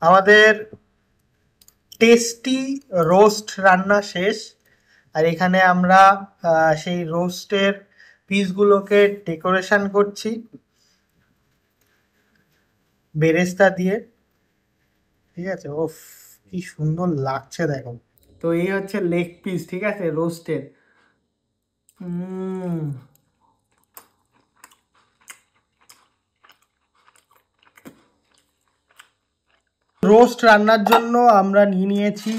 আমাদের tasty roast রান্না শেষ। আর এখানে আমরা সেই রোস্টের পিসগুলোকে ডেকোরেশন করছি বেরেস্তা দিয়ে। ঠিক আছে, ওফ কি সুন্দর লাগছে দেখো। তো এই হচ্ছে লেগ পিস, ঠিক আছে, রোস্টের। রোস্ট রান্নার জন্য আমরা নিয়ে নিয়েছি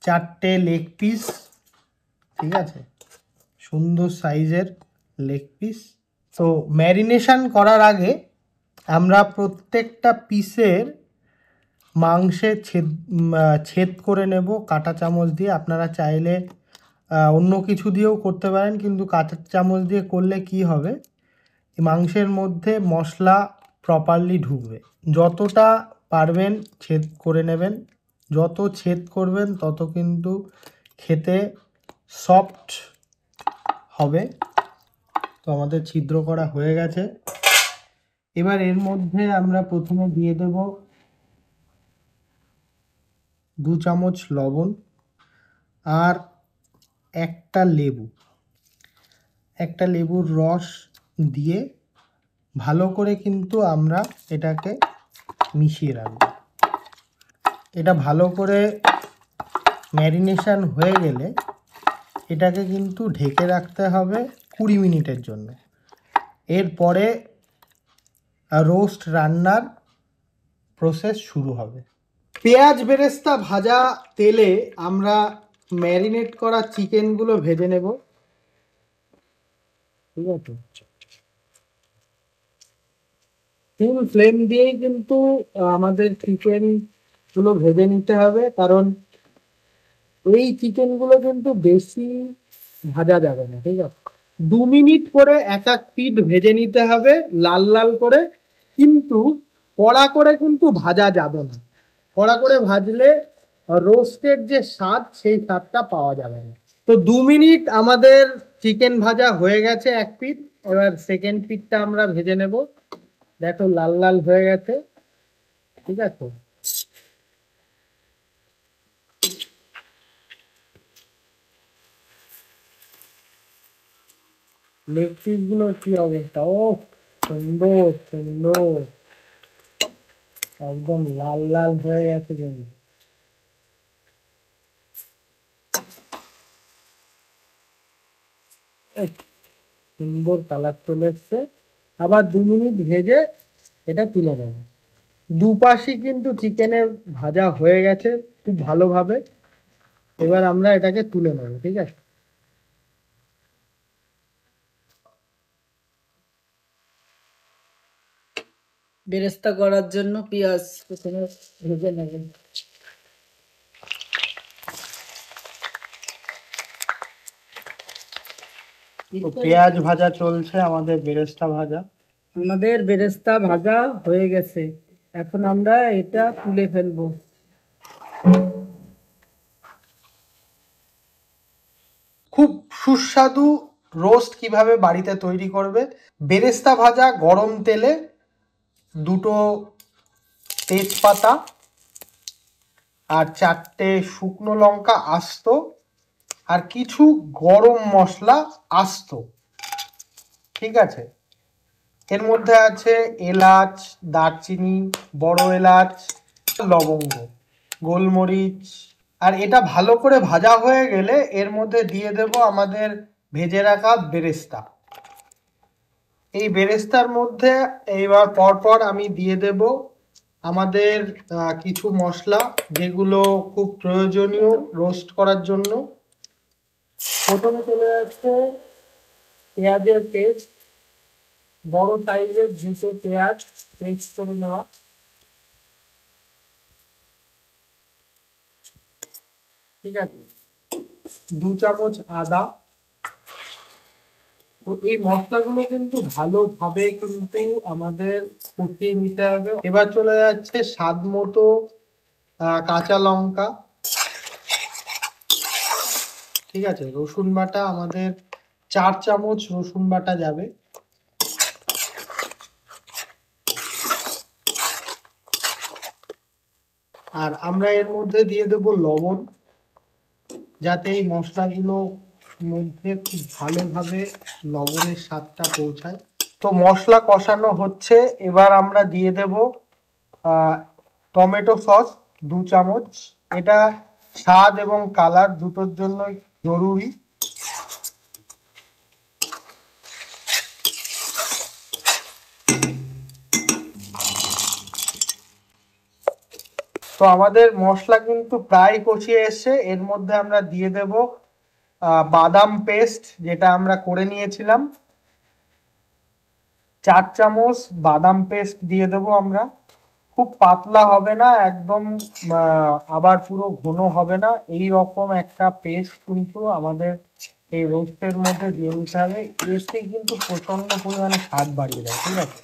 4টে লেগ পিস। ঠিক আছে, সুন্দর সাইজের লেগ পিস। তো ম্যারিনেশন করার আগে আমরা প্রত্যেকটা পিসের মাংসে ছেদ করে নেব কাঁটা চামচ দিয়ে। আপনারা চাইলে অন্য কিছু দিয়েও করতে পারেন, কিন্তু কাঁটা চামচ দিয়ে করলে কি হবে, মাংসের মধ্যে মশলা প্রপারলি ঢুকবে। যতটা পারবেন ছেদ করে নেবেন, যত ছেদ করবেন তত কিন্তু খেতে সফট হবে। তো আমাদের ছিদ্র করা হয়ে গেছে। এবার এর মধ্যে আমরা প্রথমে দিয়ে দেব 2 চামচ লবণ আর একটা লেবুর রস দিয়ে ভালো করে কিন্তু আমরা এটাকে মিশিয়ে রাখবো। এটা ভালো করে ম্যারিনেশন হয়ে গেলে এটাকে কিন্তু ঢেকে রাখতে হবে 20 মিনিটের জন্য। এরপরে রোস্ট রান্নার প্রসেস শুরু হবে। পেঁয়াজ বেরেস্তা ভাজা তেলে আমরা ম্যারিনেট করা চিকেনগুলো ভেজে নেব। ঠিক আছে, ফুল ফ্লেম দিয়েই কিন্তু আমাদের চিকেনগুলো ভেজে নিতে হবে, কারণ এই চিকেনগুলো কিন্তু বেশি ভাজা যাবে না। ঠিক আছে, 2 মিনিট করে এক এক পিঠ ভেজে নিতে হবে লাল লাল করে, কিন্তু কড়া করে কিন্তু ভাজা যাবে না। কড়া করে ভাজলে রোস্টের যে স্বাদ, সেই স্বাদটা পাওয়া যাবে না। তো 2 মিনিট আমাদের চিকেন ভাজা হয়ে গেছে এক পিঠ। এবার সেকেন্ড পিঠটা আমরা ভেজে নেব। দেখো লাল লাল হয়ে গেছে। ঠিক আছে, লেগ পিস গুলো কি অবস্থা! ও সুন্দর সুন্দর, একদম লাল লাল হয়ে গেছে কিন্তু। সুন্দর কালার চলে এসছে। আবার 2 মিনিট ভেজে এটা তুলে নেব। দুপাশই কিন্তু চিকেনের ভাজা হয়ে গেছে খুব ভালোভাবে। এবার আমরা এটাকে তুলে নেব। ঠিক আছে, বেরেস্তা করার জন্য পেঁয়াজ প্রথমে ভেজে নেবেন। পেঁয়াজ ভাজা চলছে, আমাদের বেরেস্তা ভাজা। আমাদের বেরেস্তা ভাজা হয়ে গেছে, এখন আমরা এটা তুলে ফেলবো। খুব সুস্বাদু রোস্ট কিভাবে বাড়িতে তৈরি করবে, বেরেস্তা ভাজা গরম তেলে 2টো তেজপাতা আর 4টে শুকনো লঙ্কা আস্ত আর কিছু গরম মশলা আস্ত। ঠিক আছে, এর মধ্যে আছে এলাচ, দারচিনি, বড় এলাচ, লবঙ্গ, গোলমরিচ। আর এটা ভালো করে ভাজা হয়ে গেলে এর মধ্যে দিয়ে দেব আমাদের ভেজে রাখা বেরেস্তা। এই বেরেস্তার মধ্যে এইবার পরপর আমি দিয়ে দেব আমাদের কিছু মশলা, যেগুলো খুব প্রয়োজনীয় রোস্ট করার জন্য। প্রথমে চলে যাচ্ছে পেঁয়াজের পেস্ট, বড় সাইজের 2টো পেঁয়াজ পেস্ট করে নেওয়া। ঠিক আছে, 2 চামচ আদা। তো এই মশলাগুলো কিন্তু ভালোভাবে কিন্তু আমাদের কষিয়ে নিতে হবে। এবার চলে যাচ্ছে স্বাদ মতো কাঁচা লঙ্কা। ঠিক আছে, রসুন বাটা আমাদের 4 চামচ রসুন বাটা যাবে। আর আমরা এর মধ্যে দিয়ে দেব লবণ, যাতে এই মশলাগুলো মধ্যে খুব ভালোভাবে লবণের স্বাদটা পৌঁছায়। তো মশলা কষানো হচ্ছে, এবার আমরা দিয়ে দেব টমেটো সস 2 চামচ। এটা স্বাদ এবং কালার দুটোর জন্যই জরুরি। তো আমাদের মশলা কিন্তু প্রায় কষিয়ে এসছে। এর মধ্যে আমরা দিয়ে দেব বাদাম পেস্ট, যেটা আমরা করে নিয়েছিলাম। 4 চামচ বাদাম পেস্ট দিয়ে দেব আমরা। খুব পাতলা হবে না একদম, আবার পুরো ঘন হবে না, এই রকম একটা পেস্ট কিন্তু আমাদের এই রোস্টের মধ্যে দিয়ে দিতে হবে। এতে কিন্তু প্রচন্ড পরিমাণে স্বাদ বাড়িয়ে দেয়, ঠিক আছে।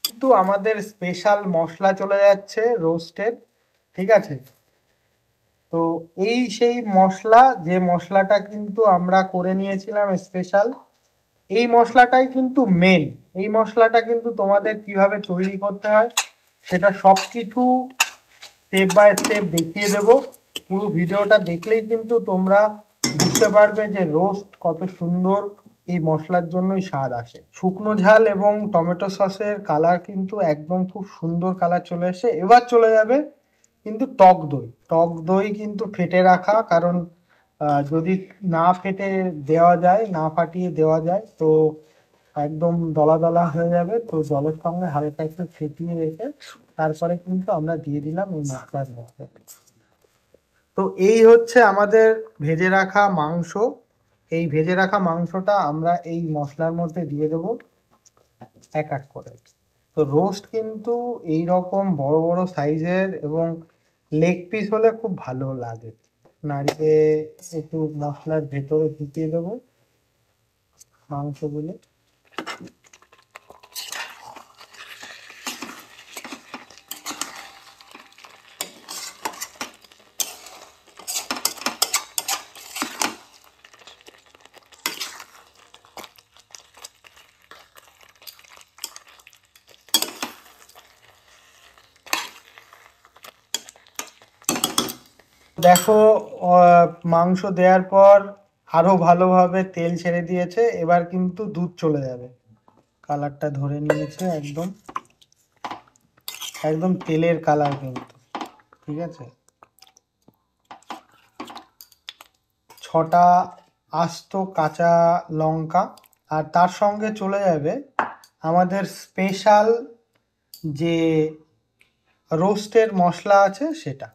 কিন্তু আমাদের স্পেশাল মশলা চলে যাচ্ছে রোস্টের, ঠিক আছে। তো এই সেই মশলা, যে মশলাটা কিন্তু আমরা করে নিয়েছিলাম স্পেশাল, এই মশলাটাই কিন্তু মেন। এই মশলাটা কিন্তু তোমাদের কিভাবে তৈরি করতে হয় সেটা সবকিছু স্টেপ বাই স্টেপ দেখিয়ে দেবো। পুরো ভিডিওটা দেখলেই কিন্তু তোমরা বুঝতে পারবে যে রোস্ট কত সুন্দর এই মশলার জন্যই স্বাদ আসে। শুকনো ঝাল এবং টমেটো সসের কালার কিন্তু একদম খুব সুন্দর কালার চলে এসে। এবার চলে যাবে কিন্তু টক দই। টক দই কিন্তু ফেটে রাখা, কারণ যদি না ফেটে দেওয়া যায়, না ফাটিয়ে দেওয়া যায়, তো একদম দলা দলা হয়ে যাবে। তো জলের সঙ্গে হালকা একটু ফেটিয়ে রেখে তারপরে কিন্তু আমরা দিয়ে দিলাম এই মশলার মধ্যে। তো এই হচ্ছে আমাদের ভেজে রাখা মাংস। এই ভেজে রাখা মাংসটা আমরা এই মশলার মধ্যে দিয়ে দেবো এক এক করে। তো রোস্ট কিন্তু এই রকম বড় বড় সাইজের এবং লেগ পিস হলে খুব ভালো লাগে। নাড়িয়ে একটু মশলার ভেতরে ঢুকিয়ে দেবো মাংসগুলো। দেখো, মাংস দেওয়ার পর আরো ভালোভাবে তেল ছেড়ে দিয়েছে। এবার কিন্তু দুধ চলে যাবে। কালারটা ধরে নিয়েছে একদম, একদম তেলের কালার কিন্তু, ঠিক আছে। 6টা আস্ত কাঁচা লঙ্কা, আর তার সঙ্গে চলে যাবে আমাদের স্পেশাল যে রোস্টের মশলা আছে সেটা।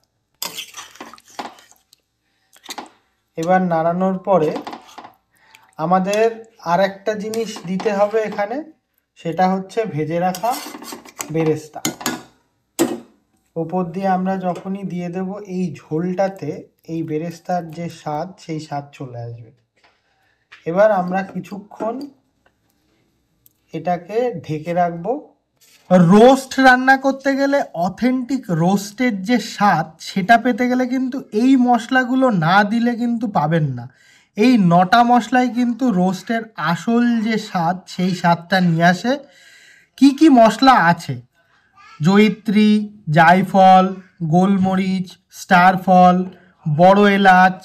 এবার নাড়ানোর পরে আমাদের আর একটা জিনিস দিতে হবে এখানে, সেটা হচ্ছে ভেজে রাখা বেরেস্তা। ওপর দিয়ে আমরা যখনই দিয়ে দেব এই ঝোলটাতে, এই বেরেস্তার যে স্বাদ, সেই স্বাদ চলে আসবে। এবার আমরা কিছুক্ষণ এটাকে ঢেকে রাখবো। রোস্ট রান্না করতে গেলে অথেন্টিক রোস্টের যে স্বাদ, সেটা পেতে গেলে কিন্তু এই মশলাগুলো না দিলে কিন্তু পাবেন না। এই 9টা মশলাই কিন্তু রোস্টের আসল যে স্বাদ, সেই স্বাদটা নিয়ে আসে। কি কি মশলা আছে? জয়িত্রী, জায়ফল, গোলমরিচ, স্টারফল, বড় এলাচ,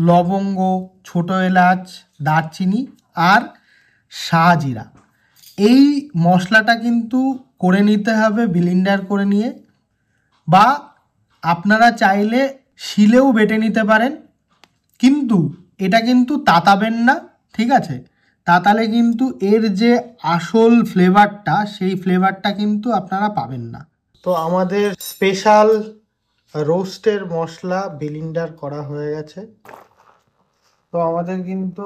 লবঙ্গ, ছোট এলাচ, দারচিনি আর শাহজিরা। এই মশলাটা কিন্তু করে নিতে হবে ব্লেন্ডার করে নিয়ে, বা আপনারা চাইলে শিলেও বেটে নিতে পারেন। কিন্তু এটা কিন্তু তাতাবেন না, ঠিক আছে। তাতালে কিন্তু এর যে আসল ফ্লেভারটা, সেই ফ্লেভারটা কিন্তু আপনারা পাবেন না। তো আমাদের স্পেশাল রোস্টের মশলা ব্লেন্ডার করা হয়ে গেছে। তো আমাদের কিন্তু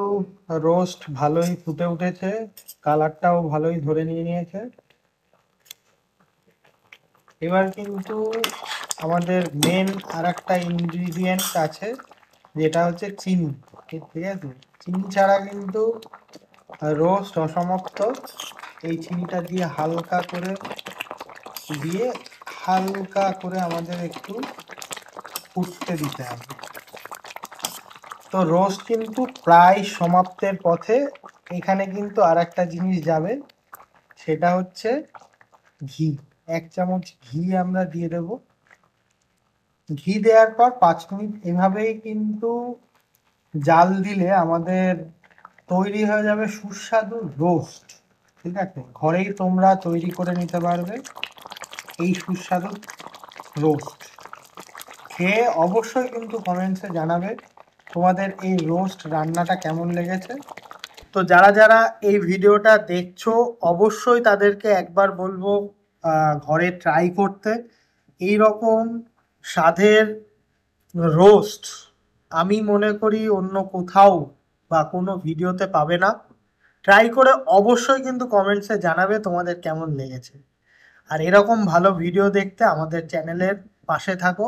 রোস্ট ভালোই ফুটে উঠেছে, কালারটাও ভালোই ধরে নিয়েছে। এবার কিন্তু আমাদের মেন আর একটা ইনগ্রিডিয়েন্ট আছে, যেটা হচ্ছে চিনি, ঠিক আছে। চিনি ছাড়া কিন্তু রোস্ট অসমাপ্ত। এই চিনিটা দিয়ে হালকা করে আমাদের একটু ফুটতে দিতে হবে। তো রোস্ট কিন্তু প্রায় সমাপ্তের পথে। এখানে কিন্তু আর একটা জিনিস যাবে, সেটা হচ্ছে ঘি। 1 চামচ ঘি আমরা দিয়ে দেব। ঘি দেওয়ার পর 5 মিনিট এভাবেই কিন্তু জাল দিলে আমাদের তৈরি হয়ে যাবে সুস্বাদু রোস্ট। ঠিক আছে, ঘরেই তোমরা তৈরি করে নিতে পারবে এই সুস্বাদু রোস্ট। খেয়ে অবশ্যই কিন্তু কমেন্টসে জানাবে তোমাদের এই রোস্ট রান্নাটা কেমন লেগেছে। তো যারা যারা এই ভিডিওটা দেখছো অবশ্যই তাদেরকে একবার বলবো ঘরে ট্রাই করতে। এই রকম স্বাদের রোস্ট আমি মনে করি অন্য কোথাও বা কোনো ভিডিওতে পাবে না। ট্রাই করে অবশ্যই কিন্তু কমেন্টসে জানাবে তোমাদের কেমন লেগেছে। আর এরকম ভালো ভিডিও দেখতে আমাদের চ্যানেলের পাশে থাকো।